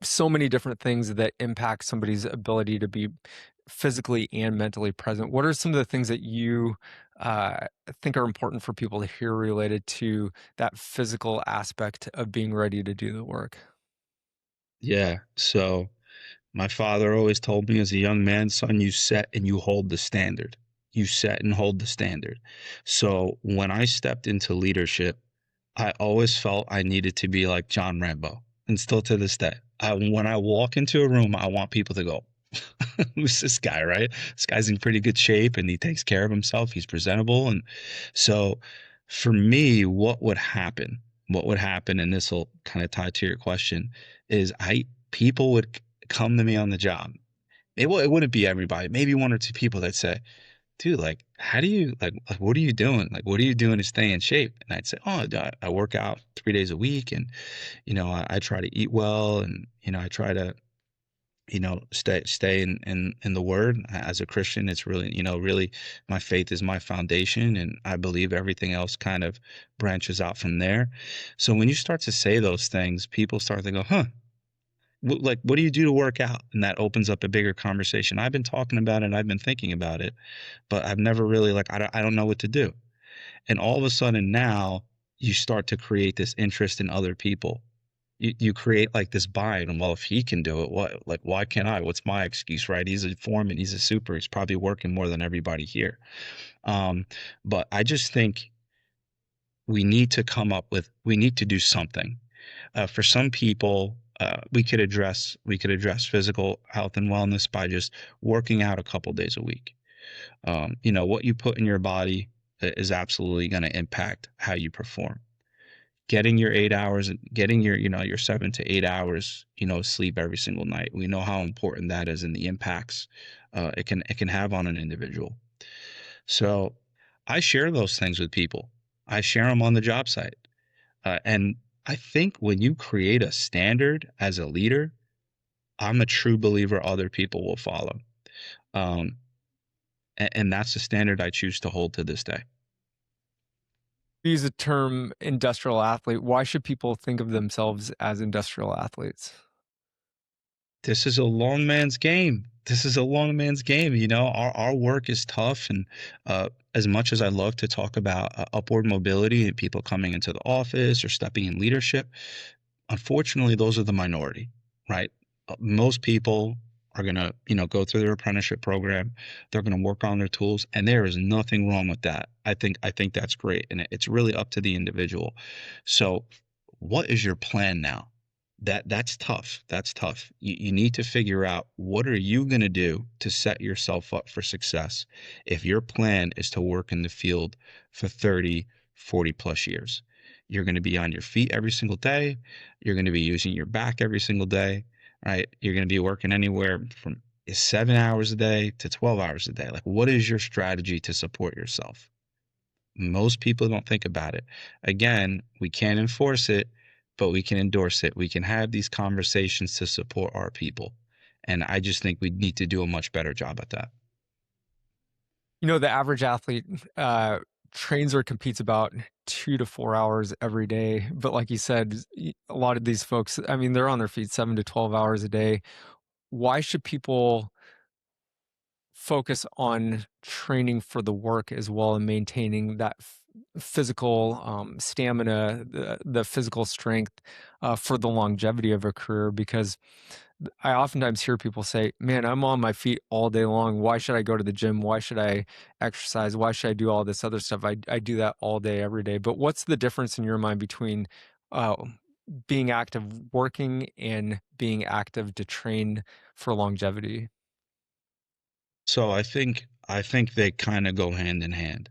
so many different things that impact somebody's ability to be physically and mentally present. What are some of the things that you think are important for people to hear related to that physical aspect of being ready to do the work? Yeah. So my father always told me as a young man, son, you set and you hold the standard. You set and hold the standard. So when I stepped into leadership, I always felt I needed to be like John Rambo. And still to this day, when I walk into a room, I want people to go, who's this guy, right? This guy's in pretty good shape and he takes care of himself. He's presentable. And so for me, what would happen, and this will kind of tie to your question, is people would come to me on the job. It wouldn't be everybody, maybe one or two people that say, dude, like, how do you, like, what are you doing? Like, what are you doing to stay in shape? And I'd say, oh, I work out 3 days a week. And, I try to eat well. And, I try to, stay in the word. As a Christian, it's really, really my faith is my foundation. And I believe everything else kind of branches out from there. So when you start to say those things, people start to go, huh, like, what do you do to work out? And that opens up a bigger conversation. I've been talking about it. I've been thinking about it, but I've never really, like, I don't know what to do. And all of a sudden now you start to create this interest in other people. You create like this buy-in. And well, if he can do it, why can't I? What's my excuse, right? He's a foreman. He's a super. He's probably working more than everybody here. But I just think we need to do something. For some people, we could address physical health and wellness by just working out a couple days a week. What you put in your body is absolutely going to impact how you perform. Getting your 8 hours, getting your 7 to 8 hours, sleep every single night. We know how important that is and the impacts it can have on an individual. So I share those things with people. I share them on the job site. And I think when you create a standard as a leader, I'm a true believer other people will follow. And that's the standard I choose to hold to this day. Use the term industrial athlete. Why should people think of themselves as industrial athletes? This is a long man's game. this is a long man's game. Our work is tough, and as much as I love to talk about upward mobility and people coming into the office or stepping in leadership, unfortunately, those are the minority, right? Most people are going to, go through their apprenticeship program. They're going to work on their tools, and there is nothing wrong with that. I think that's great, and it's really up to the individual. So, what is your plan now? That's tough. That's tough. You need to figure out, what are you going to do to set yourself up for success if your plan is to work in the field for 30, 40 plus years. You're going to be on your feet every single day. You're going to be using your back every single day, right? You're going to be working anywhere from 7 hours a day to 12 hours a day. Like, what is your strategy to support yourself? Most people don't think about it. Again, we can't enforce it, but we can endorse it. We can have these conversations to support our people. And I just think we need to do a much better job at that. The average athlete trains or competes about 2 to 4 hours every day. But like you said, a lot of these folks, I mean, they're on their feet 7 to 12 hours a day. Why should people focus on training for the work as well and maintaining that physical stamina, the physical strength for the longevity of a career? Because I oftentimes hear people say, man, I'm on my feet all day long. Why should I go to the gym? Why should I exercise? Why should I do all this other stuff? I do that all day, every day. But what's the difference in your mind between uh, being active working and being active to train for longevity? So I think they kind of go hand in hand.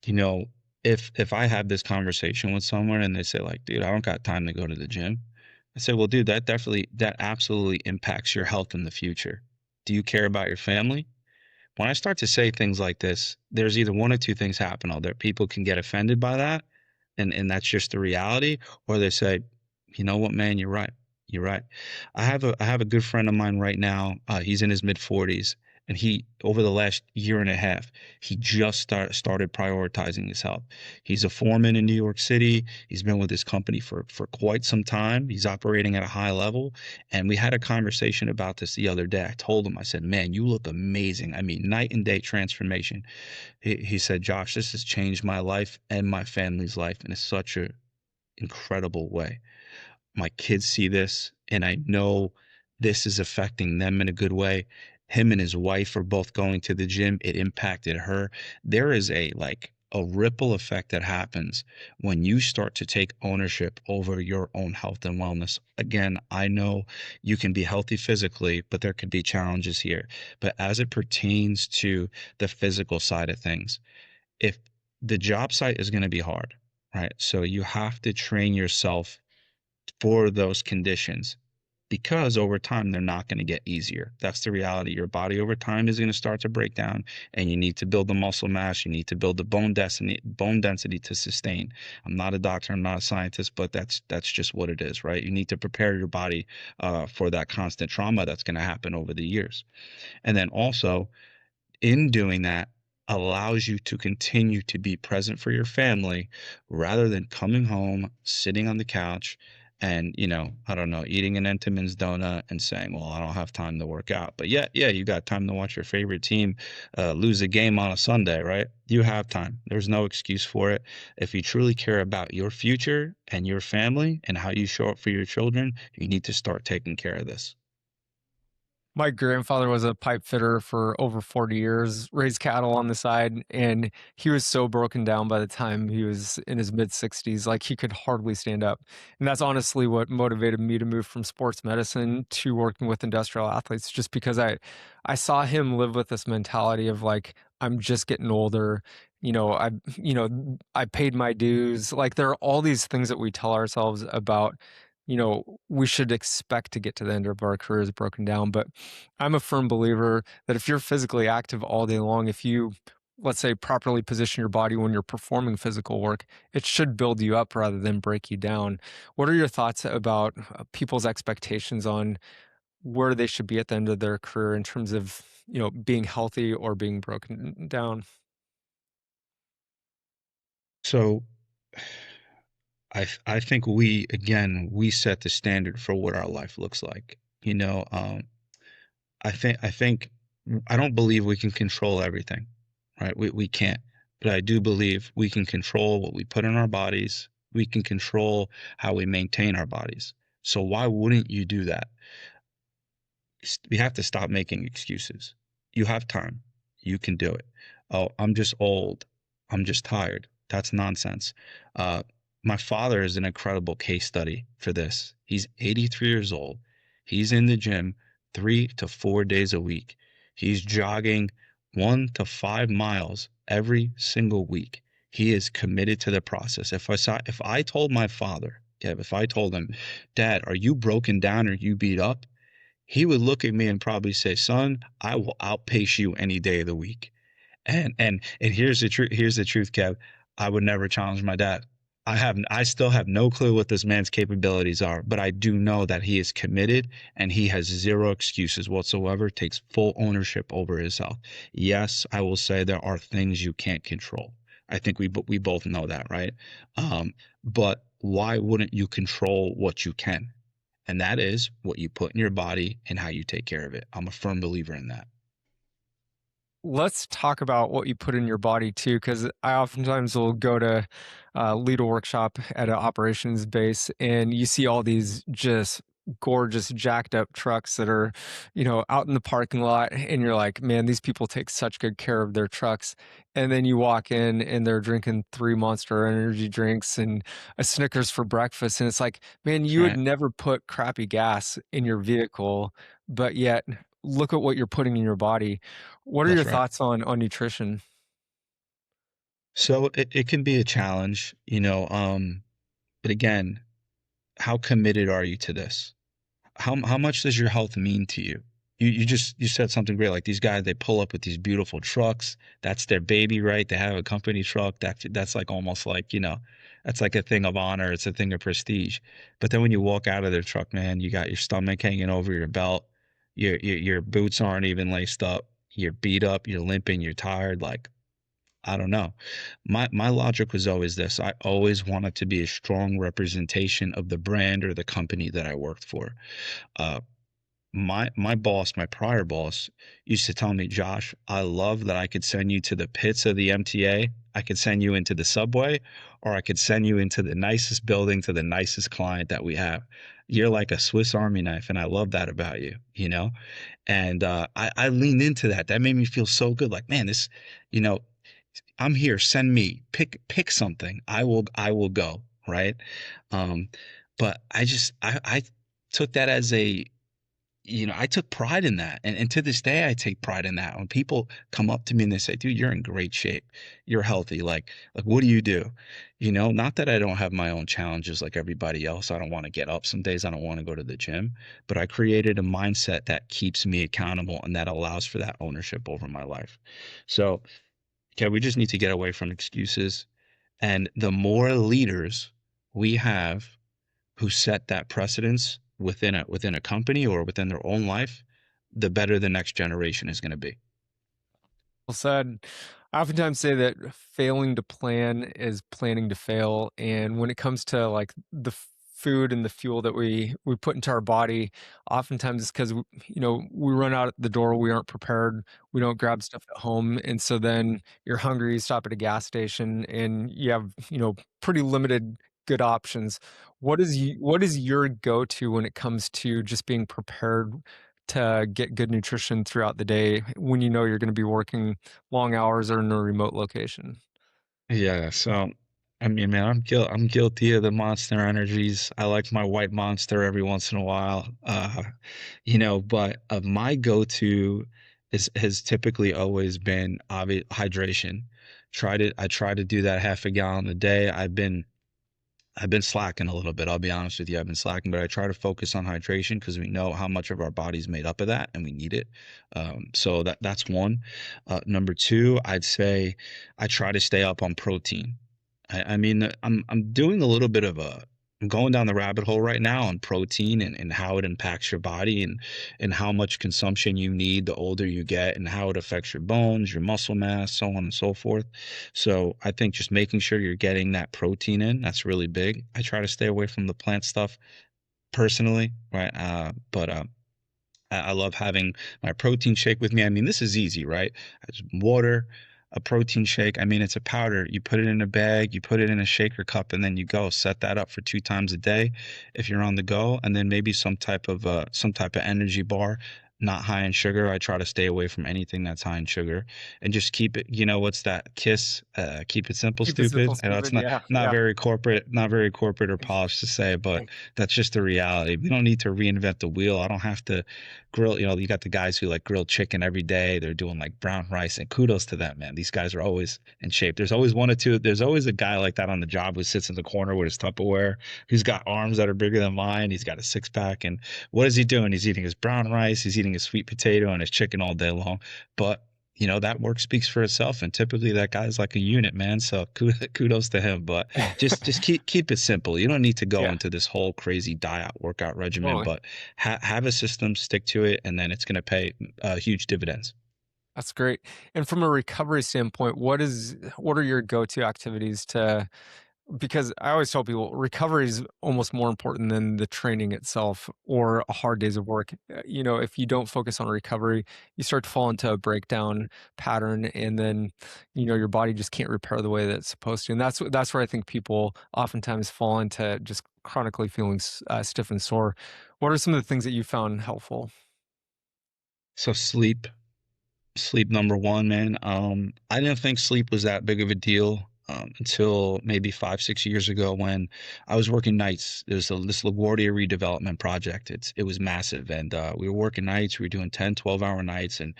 You know, if I have this conversation with someone and they say like, dude, I don't got time to go to the gym. I say, well, dude, that absolutely impacts your health in the future. Do you care about your family? When I start to say things like this, there's either one or two things happen. Either people can get offended by that, and that's just the reality, or they say, you know what, man, you're right. You're right. I have a good friend of mine right now. He's in his mid 40s, and he over the last year and a half, he just started prioritizing his health. He's a foreman in New York City. He's been with his company for quite some time. He's operating at a high level, and we had a conversation about this the other day. I told him, I said, man, you look amazing. I mean, night and day transformation. He said, Josh, this has changed my life and my family's life in such a incredible way. My kids see this, and I know this is affecting them in a good way. Him and his wife are both going to the gym. It impacted her. There is a ripple effect that happens when you start to take ownership over your own health and wellness. Again, I know you can be healthy physically, but there could be challenges here. But as it pertains to the physical side of things, if the job site is going to be hard, right? So you have to train yourself for those conditions, because over time they're not going to get easier. That's the reality. Your body over time is going to start to break down, and you need to build the muscle mass. You need to build the bone density to sustain. I'm not a doctor. I'm not a scientist, but that's just what it is, right? You need to prepare your body for that constant trauma that's going to happen over the years. And then also, in doing that, allows you to continue to be present for your family rather than coming home, sitting on the couch, and I don't know, eating an Entenmann's donut and saying, well, I don't have time to work out. But yeah, you got time to watch your favorite team lose a game on a Sunday, right? You have time. There's no excuse for it. If you truly care about your future and your family and how you show up for your children, you need to start taking care of this. My grandfather was a pipe fitter for over 40 years, raised cattle on the side, and he was so broken down by the time he was in his mid 60s, like he could hardly stand up. And that's honestly what motivated me to move from sports medicine to working with industrial athletes, just because I saw him live with this mentality of like, I'm just getting older. I paid my dues. Like there are all these things that we tell ourselves about we should expect to get to the end of our careers broken down. But I'm a firm believer that if you're physically active all day long, if you, let's say, properly position your body when you're performing physical work, it should build you up rather than break you down. What are your thoughts about people's expectations on where they should be at the end of their career in terms of, being healthy or being broken down? So I think we set the standard for what our life looks like. I think I don't believe we can control everything, right? We can't. But I do believe we can control what we put in our bodies. We can control how we maintain our bodies. So why wouldn't you do that? We have to stop making excuses. You have time. You can do it. Oh, I'm just old. I'm just tired. That's nonsense. Uh, my father is an incredible case study for this. He's 83 years old. He's in the gym 3 to 4 days a week. He's jogging 1 to 5 miles every single week. He is committed to the process. If I told my father, yeah, if I told him, Dad, are you broken down or you beat up? He would look at me and probably say, "Son, I will outpace you any day of the week." And here's the truth. Here's the truth, Kev. I would never challenge my dad. I still have no clue what this man's capabilities are, but I do know that he is committed and he has zero excuses whatsoever, takes full ownership over his health. Yes, I will say there are things you can't control. I think we both know that, right? But why wouldn't you control what you can? And that is what you put in your body and how you take care of it. I'm a firm believer in that. Let's talk about what you put in your body too, because I oftentimes will go to lead a workshop at an operations base, and you see all these just gorgeous jacked up trucks that are, out in the parking lot, and you're like, man, these people take such good care of their trucks. And then you walk in and they're drinking 3 Monster energy drinks and a Snickers for breakfast, and it's like, man, you would Right. never put crappy gas in your vehicle, but yet look at what you're putting in your body. What are your That's right. thoughts on nutrition? So it can be a challenge, but again, how committed are you to this? How much does your health mean to you? You said something great, like these guys, they pull up with these beautiful trucks. That's their baby, right? They have a company truck. That's like almost like, that's like a thing of honor. It's a thing of prestige. But then when you walk out of their truck, man, you got your stomach hanging over your belt. Your boots aren't even laced up. You're beat up, you're limping, you're tired. Like, I don't know. My logic was always this. I always wanted to be a strong representation of the brand or the company that I worked for. Uh, my boss, my prior boss, used to tell me, Josh, I love that I could send you to the pits of the MTA. I could send you into the subway, or I could send you into the nicest building to the nicest client that we have. You're like a Swiss Army knife, and I love that about you. And I leaned into that. That made me feel so good. Like, man, you know, I'm here. Send me. Pick something. I will go. Right. Um, but I took that as I took pride in that. And to this day, I take pride in that. When people come up to me and they say, dude, you're in great shape. You're healthy. Like, what do you do? Not that I don't have my own challenges like everybody else. I don't want to get up some days. I don't want to go to the gym, but I created a mindset that keeps me accountable and that allows for that ownership over my life. So, okay, we just need to get away from excuses. And the more leaders we have who set that precedence within a company or within their own life, the better the next generation is going to be. Well said. I oftentimes say that failing to plan is planning to fail. And when it comes to like the food and the fuel that we put into our body, oftentimes it's because we run out the door, we aren't prepared, we don't grab stuff at home, and so then you're hungry, you stop at a gas station, and you have pretty limited good options. What is your go-to when it comes to just being prepared to get good nutrition throughout the day when you know you're going to be working long hours or in a remote location? Yeah, so I mean, man, I'm guilty of the Monster energies. I like my white Monster every once in a while. But my go-to has typically always been hydration. I try to do that half a gallon a day. I've been slacking a little bit. I'll be honest with you. I've been slacking, but I try to focus on hydration because we know how much of our body's made up of that, and we need it. So that's one. Number two, I'd say I try to stay up on protein. I mean, I'm doing a little bit of I'm going down the rabbit hole right now on protein and how it impacts your body and how much consumption you need the older you get and how it affects your bones, your muscle mass, so on and so forth. So I think just making sure you're getting that protein in, that's really big. I try to stay away from the plant stuff personally, right? But I love having my protein shake with me. I mean, this is easy, right? It's water, a protein shake. I mean, it's a powder. You put it in a bag, you put it in a shaker cup, and then you go set that up for 2 times a day if you're on the go, and then maybe some type of energy bar. Not high in sugar. I try to stay away from anything that's high in sugar, and just keep it. You know, what's that? KISS. Keep it simple, Keep it simple, stupid. I know it's stupid. Yeah, not yeah. very corporate, not very corporate or polished to say, but that's just the reality. We don't need to reinvent the wheel. I don't have to grill. You know, you got the guys who like grill chicken every day. They're doing like brown rice, and kudos to them, man. These guys are always in shape. There's always one or two. There's always a guy like that on the job who sits in the corner with his Tupperware, who's got arms that are bigger than mine. He's got a six pack, and what is he doing? He's eating his brown rice. He's eating his sweet potato and his chicken all day long. But you know, that work speaks for itself, and typically that guy's like a unit, man. So kudos to him. But just keep it simple. You don't need to go Yeah, into this whole crazy diet workout regimen, totally. but have a system, stick to it, and then it's going to pay huge dividends. That's great. And from a recovery standpoint, what are your go-to activities to, because I always tell people recovery is almost more important than the training itself or a hard days of work. If you don't focus on recovery, you start to fall into a breakdown pattern, and then, your body just can't repair the way that it's supposed to. And that's where I think people oftentimes fall into just chronically feeling stiff and sore. What are some of the things that you found helpful? So sleep number one, man. I didn't think sleep was that big of a deal until maybe 5, 6 years ago when I was working nights. There's this LaGuardia redevelopment project. It was massive, and we were working nights. We were doing 10, 12-hour nights, and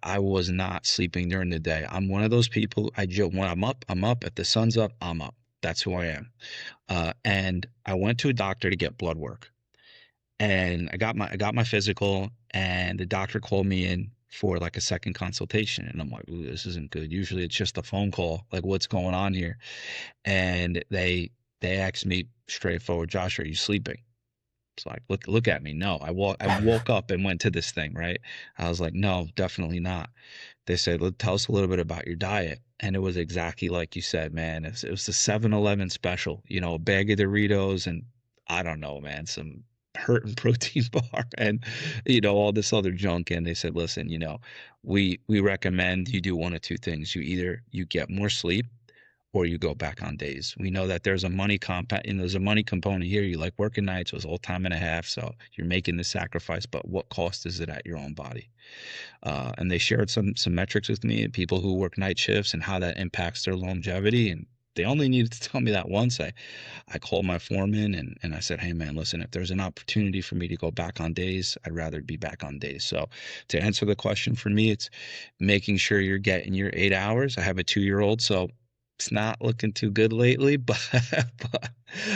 I was not sleeping during the day. I'm one of those people. I joke when I'm up, I'm up. If the sun's up, I'm up. That's who I am. And I went to a doctor to get blood work, and I got my physical, and the doctor called me in for like a second consultation, and I'm like, ooh, this isn't good. Usually it's just a phone call, like what's going on here? And they asked me straightforward, Josh, are you sleeping? It's like, look at me. No, I woke up and went to this thing, right? I was like, no, definitely not. They said, tell us a little bit about your diet. And it was exactly like you said, man. It was the 7-Eleven special, a bag of Doritos and I don't know, man, some hurting protein bar and all this other junk. And they said, listen, we recommend you do one of two things. You get more sleep or you go back on days. We know that there's a money and there's a money component here. You like working nights, it was all time and a half, so you're making the sacrifice. But what cost is it at your own body? And they shared some metrics with me, people who work night shifts and how that impacts their longevity. And they only needed to tell me that once. I called my foreman and I said, hey man, listen, if there's an opportunity for me to go back on days, I'd rather be back on days. So to answer the question for me, it's making sure you're getting your 8 hours. I have a 2-year-old, so it's not looking too good lately, but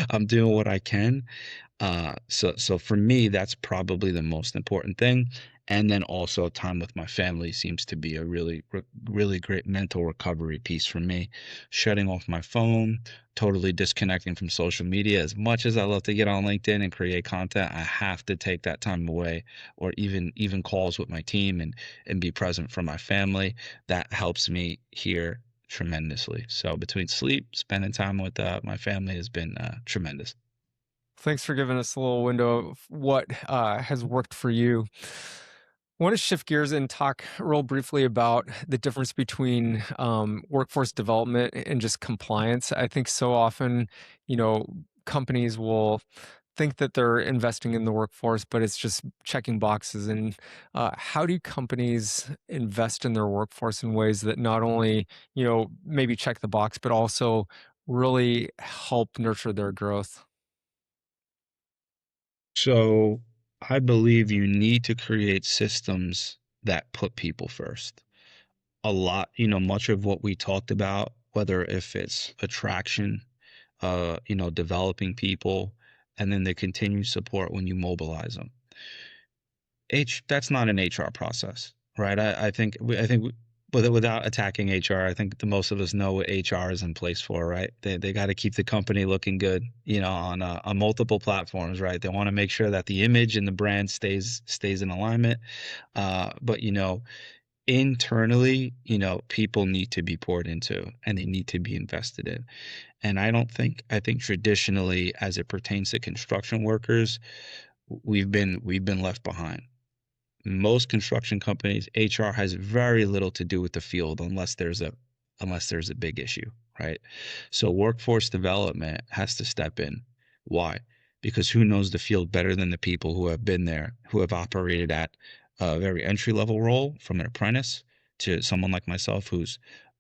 I'm doing what I can. So for me, that's probably the most important thing. And then also time with my family seems to be a really great mental recovery piece for me. Shutting off my phone, totally disconnecting from social media. As much as I love to get on LinkedIn and create content, I have to take that time away, or even calls with my team and be present for my family. That helps me here tremendously. So between sleep, spending time with my family has been tremendous. Thanks for giving us a little window of what has worked for you. I want to shift gears and talk real briefly about the difference between workforce development and just compliance. I think so often, companies will think that they're investing in the workforce, but it's just checking boxes. And how do companies invest in their workforce in ways that not only, maybe check the box, but also really help nurture their growth? So I believe you need to create systems that put people first. A lot, much of what we talked about, whether if it's attraction, developing people, and then the continued support when you mobilize them. That's not an HR process, right? But without attacking HR, I think the most of us know what HR is in place for, right? They got to keep the company looking good, on multiple platforms, right? They want to make sure that the image and the brand stays in alignment. But internally, people need to be poured into and they need to be invested in. And I think traditionally, as it pertains to construction workers, we've been left behind. most construction companies, HR has very little to do with the field unless there's a big issue, right? So workforce development has to step in. Why? Because who knows the field better than the people who have been there, who have operated at a very entry level role, from an apprentice to someone like myself who's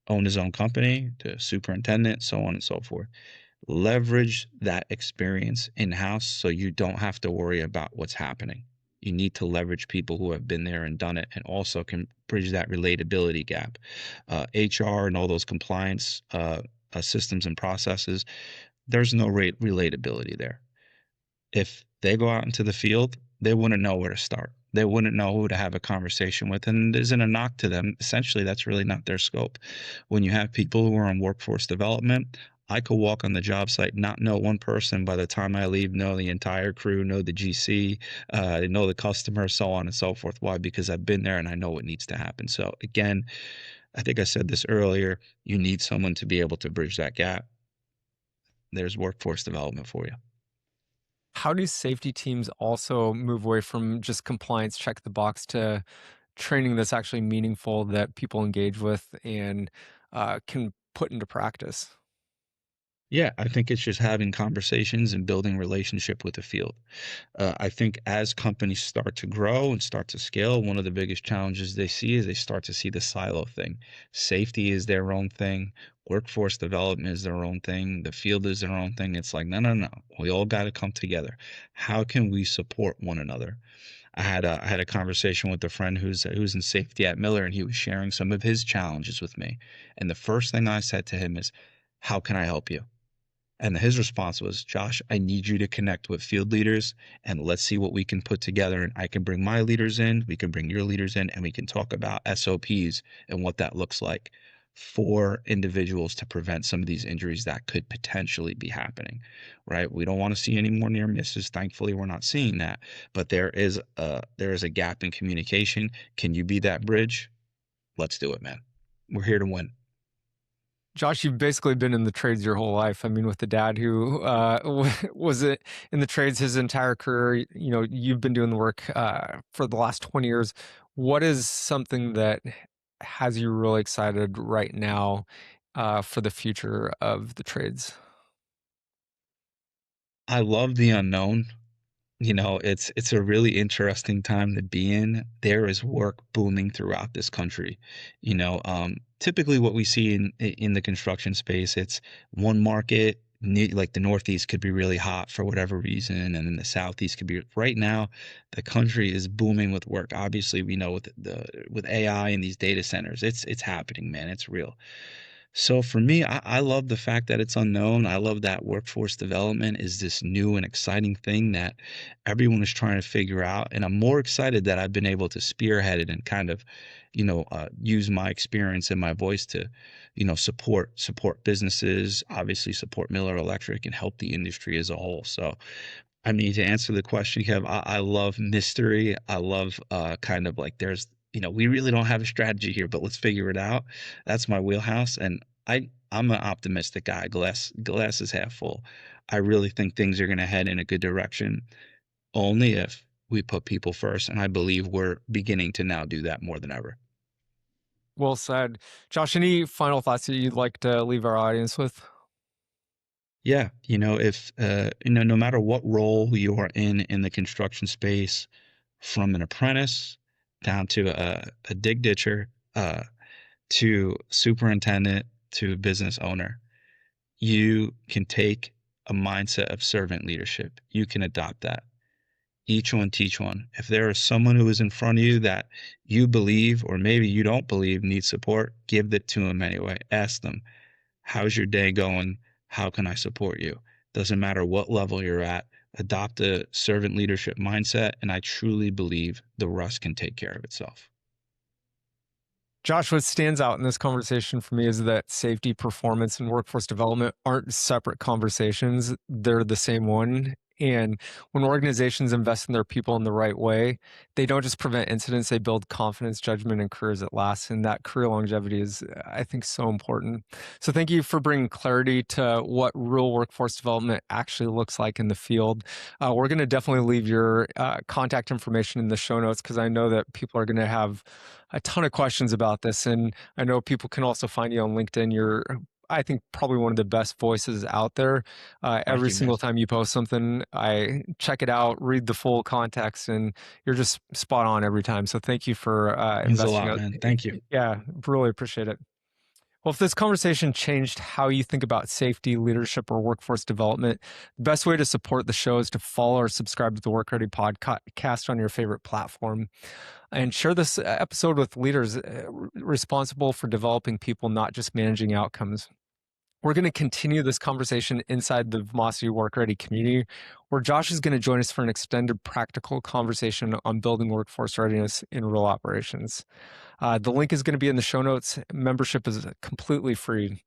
owned his own company to superintendent, so on and so forth. Leverage that experience in-house so you don't have to worry about what's happening. You need to leverage people who have been there and done it, and also can bridge that relatability gap. HR and all those compliance systems and processes, there's no relatability there. If they go out into the field, they wouldn't know where to start. They wouldn't know who to have a conversation with. And it isn't a knock to them. Essentially, that's really not their scope. When you have people who are in workforce development, I could walk on the job site, not know one person. By the time I leave, know the entire crew, know the GC, know the customer, so on and so forth. Why? Because I've been there and I know what needs to happen. So again, I think I said this earlier, you need someone to be able to bridge that gap. There's workforce development for you. How do safety teams also move away from just compliance, check the box, to training that's actually meaningful, that people engage with and can put into practice? Yeah, I think it's just having conversations and building relationship with the field. I think as companies start to grow and start to scale, one of the biggest challenges they see is they start to see the silo thing. Safety is their own thing. Workforce development is their own thing. The field is their own thing. It's like, no, no, no. We all got to come together. How can we support one another? I had a conversation with a friend who's in safety at Miller, and he was sharing some of his challenges with me. And the first thing I said to him is, "How can I help you?" And his response was, "Josh, I need you to connect with field leaders and let's see what we can put together. And I can bring my leaders in, we can bring your leaders in, and we can talk about SOPs and what that looks like for individuals to prevent some of these injuries that could potentially be happening." Right? We don't want to see any more near misses. Thankfully, we're not seeing that. But there is a gap in communication. Can you be that bridge? Let's do it, man. We're here to win. Josh, you've basically been in the trades your whole life. I mean, with the dad who was in the trades his entire career, you've been doing the work for the last 20 years. What is something that has you really excited right now for the future of the trades? I love the unknown. It's a really interesting time to be in. There is work booming throughout this country. Typically what we see in the construction space, it's one market, like the Northeast could be really hot for whatever reason, and then the Southeast could be. Right now, the country is booming with work. Obviously, we know with AI and these data centers, it's happening, man. It's real. So for me, I love the fact that it's unknown. I love that workforce development is this new and exciting thing that everyone is trying to figure out. And I'm more excited that I've been able to spearhead it and kind of, use my experience and my voice to, support businesses, obviously support Miller Electric, and help the industry as a whole. So, I mean, to answer the question, Kev, I love mystery. I love kind of like we really don't have a strategy here, but let's figure it out. That's my wheelhouse. And I'm an optimistic guy. Glass is half full. I really think things are going to head in a good direction only if we put people first. And I believe we're beginning to now do that more than ever. Well said. Josh, any final thoughts that you'd like to leave our audience with? Yeah. If, no matter what role you are in the construction space, from an apprentice down to a dig ditcher, to superintendent, to business owner, you can take a mindset of servant leadership. You can adopt that. Each one teach one. If there is someone who is in front of you that you believe, or maybe you don't believe, needs support, give it to them anyway. Ask them, "How's your day going? How can I support you?" Doesn't matter what level you're at. Adopt a servant leadership mindset, and I truly believe the rest can take care of itself. Josh, what stands out in this conversation for me is that safety, performance, and workforce development aren't separate conversations. They're the same one. And when organizations invest in their people in the right way, they don't just prevent incidents, they build confidence, judgment, and careers that last. And that career longevity is, I think, so important. So thank you for bringing clarity to what real workforce development actually looks like in the field. We're going to definitely leave your contact information in the show notes, because I know that people are going to have a ton of questions about this. And I know people can also find you on LinkedIn. You're, I think, probably one of the best voices out there. Every single time you post something, I check it out, read the full context, and you're just spot on every time. So thank you for Means a investing. lot, man. Thank you. Yeah, really appreciate it. Well, if this conversation changed how you think about safety, leadership, or workforce development, the best way to support the show is to follow or subscribe to the WorkReady Podcast on your favorite platform. And share this episode with leaders responsible for developing people, not just managing outcomes. We're going to continue this conversation inside the Vimosity WorkReady community, where Josh is going to join us for an extended practical conversation on building workforce readiness in real operations. The link is going to be in the show notes. Membership is completely free.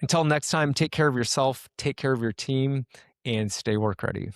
Until next time, take care of yourself, take care of your team, and stay work ready.